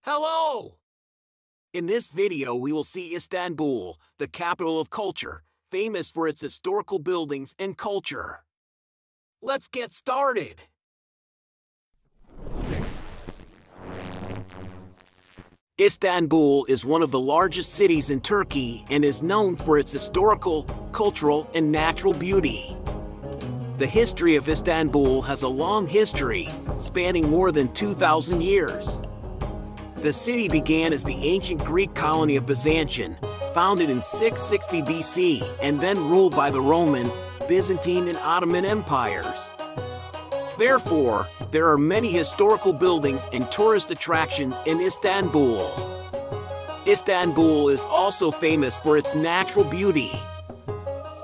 Hello! In this video we will see Istanbul, the capital of culture, famous for its historical buildings and culture. Let's get started! Istanbul is one of the largest cities in Turkey and is known for its historical, cultural, and natural beauty. The history of Istanbul has a long history, spanning more than 2,000 years. The city began as the ancient Greek colony of Byzantium, founded in 660 BC and then ruled by the Roman, Byzantine, and Ottoman empires. Therefore, there are many historical buildings and tourist attractions in Istanbul. Istanbul is also famous for its natural beauty.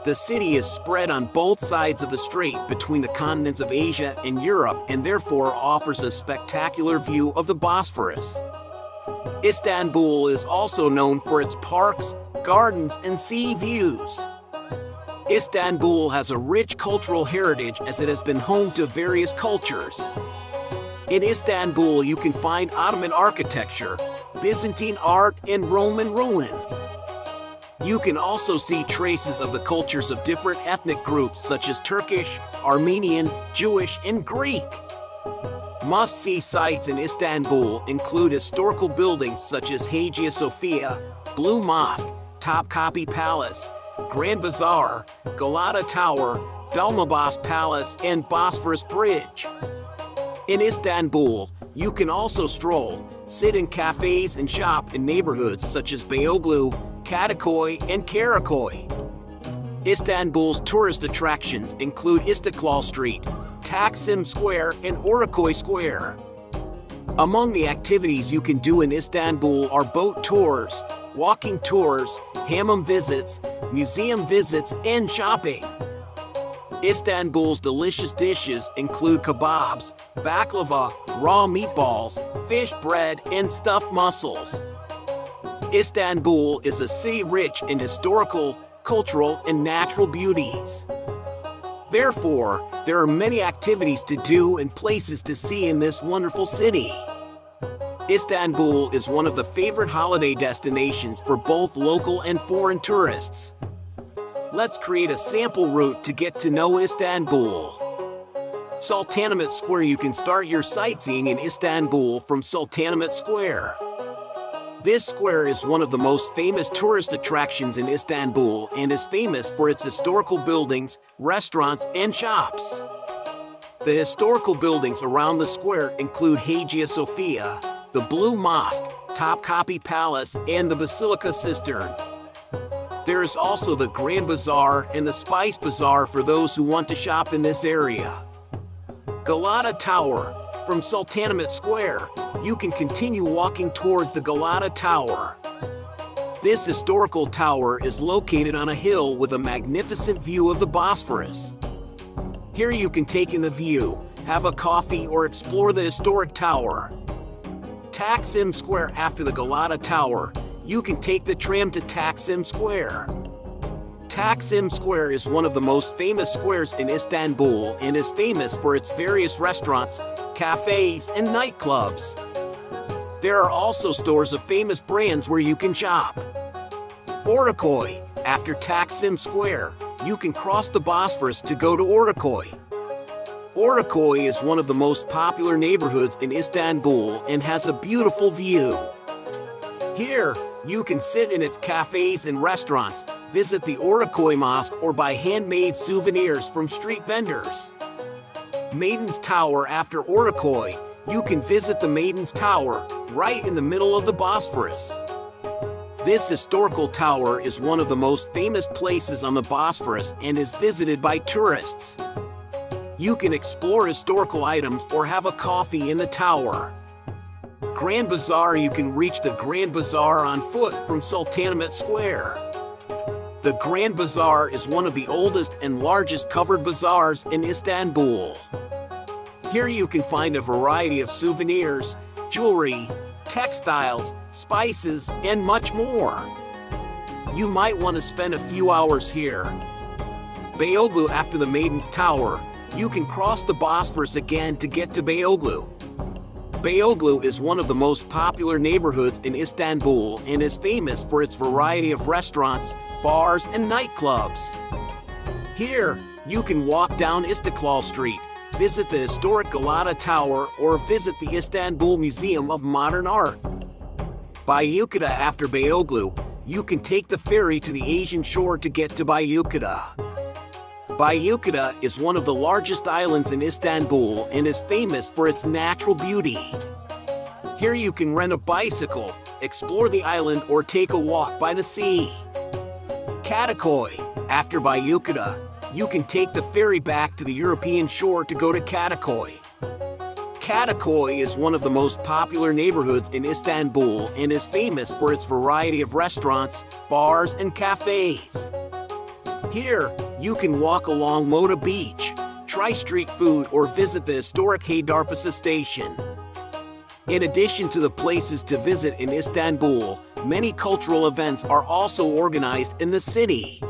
The city is spread on both sides of the strait between the continents of Asia and Europe and therefore offers a spectacular view of the Bosphorus. Istanbul is also known for its parks, gardens, and sea views. Istanbul has a rich cultural heritage as it has been home to various cultures. In Istanbul you can find Ottoman architecture, Byzantine art, and Roman ruins. You can also see traces of the cultures of different ethnic groups such as Turkish, Armenian, Jewish, and Greek. Must-see sites in Istanbul include historical buildings such as Hagia Sophia, Blue Mosque, Topkapi Palace, Grand Bazaar, Galata Tower, Dolmabahce Palace, and Bosphorus Bridge. In Istanbul, you can also stroll, sit in cafes, and shop in neighborhoods such as Beyoğlu, Kadıköy, and Karaköy. Istanbul's tourist attractions include Istiklal Street, Taksim Square, and Ortaköy Square. Among the activities you can do in Istanbul are boat tours, walking tours, hammam visits, museum visits, and shopping. Istanbul's delicious dishes include kebabs, baklava, raw meatballs, fish bread, and stuffed mussels. Istanbul is a city rich in historical, cultural, and natural beauties. Therefore, there are many activities to do and places to see in this wonderful city. Istanbul is one of the favorite holiday destinations for both local and foreign tourists. Let's create a sample route to get to know Istanbul. Sultanahmet Square. You can start your sightseeing in Istanbul from Sultanahmet Square. This square is one of the most famous tourist attractions in Istanbul and is famous for its historical buildings, restaurants, and shops. The historical buildings around the square include Hagia Sophia, the Blue Mosque, Topkapi Palace, and the Basilica Cistern. There is also the Grand Bazaar and the Spice Bazaar for those who want to shop in this area. Galata Tower. From Sultanahmet Square, you can continue walking towards the Galata Tower. This historical tower is located on a hill with a magnificent view of the Bosphorus. Here you can take in the view, have a coffee, or explore the historic tower. Taksim Square. After the Galata Tower, you can take the tram to Taksim Square. Taksim Square is one of the most famous squares in Istanbul and is famous for its various restaurants, cafes, and nightclubs. There are also stores of famous brands where you can shop. Ortaköy. After Taksim Square, you can cross the Bosphorus to go to Ortaköy. Ortaköy is one of the most popular neighborhoods in Istanbul and has a beautiful view. Here, you can sit in its cafes and restaurants, visit the Ortaköy Mosque, or buy handmade souvenirs from street vendors. Maiden's Tower. After Ortaköy, you can visit the Maiden's Tower, right in the middle of the Bosphorus. This historical tower is one of the most famous places on the Bosphorus and is visited by tourists. You can explore historical items or have a coffee in the tower. Grand Bazaar. You can reach the Grand Bazaar on foot from Sultanahmet Square. The Grand Bazaar is one of the oldest and largest covered bazaars in Istanbul. Here you can find a variety of souvenirs, jewelry, textiles, spices, and much more. You might want to spend a few hours here. Beyoğlu. After the Maiden's Tower, you can cross the Bosphorus again to get to Beyoğlu. Beyoğlu is one of the most popular neighborhoods in Istanbul and is famous for its variety of restaurants, bars, and nightclubs. Here, you can walk down Istiklal Street, visit the historic Galata Tower, or visit the Istanbul Museum of Modern Art. Büyükada. After Beyoğlu, you can take the ferry to the Asian shore to get to Büyükada. Büyükada is one of the largest islands in Istanbul and is famous for its natural beauty. Here you can rent a bicycle, explore the island, or take a walk by the sea. Kadıköy. After Büyükada, you can take the ferry back to the European shore to go to Kadıköy. Kadıköy is one of the most popular neighborhoods in Istanbul and is famous for its variety of restaurants, bars, and cafes. Here, you can walk along Moda Beach, try street food, or visit the historic Haydarpaşa station. In addition to the places to visit in Istanbul, many cultural events are also organized in the city.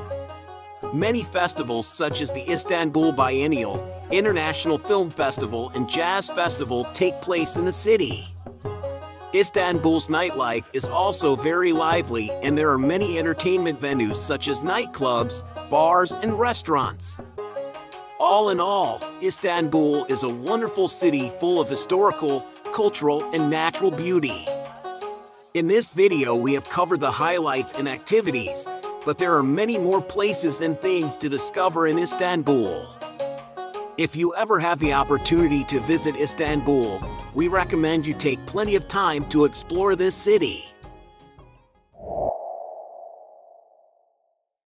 Many festivals such as the Istanbul Biennial, International Film Festival, and Jazz Festival take place in the city. Istanbul's nightlife is also very lively, and there are many entertainment venues such as nightclubs, bars, and restaurants. All in all, Istanbul is a wonderful city full of historical, cultural, and natural beauty. In this video, we have covered the highlights and activities, but there are many more places and things to discover in Istanbul. If you ever have the opportunity to visit Istanbul, we recommend you take plenty of time to explore this city.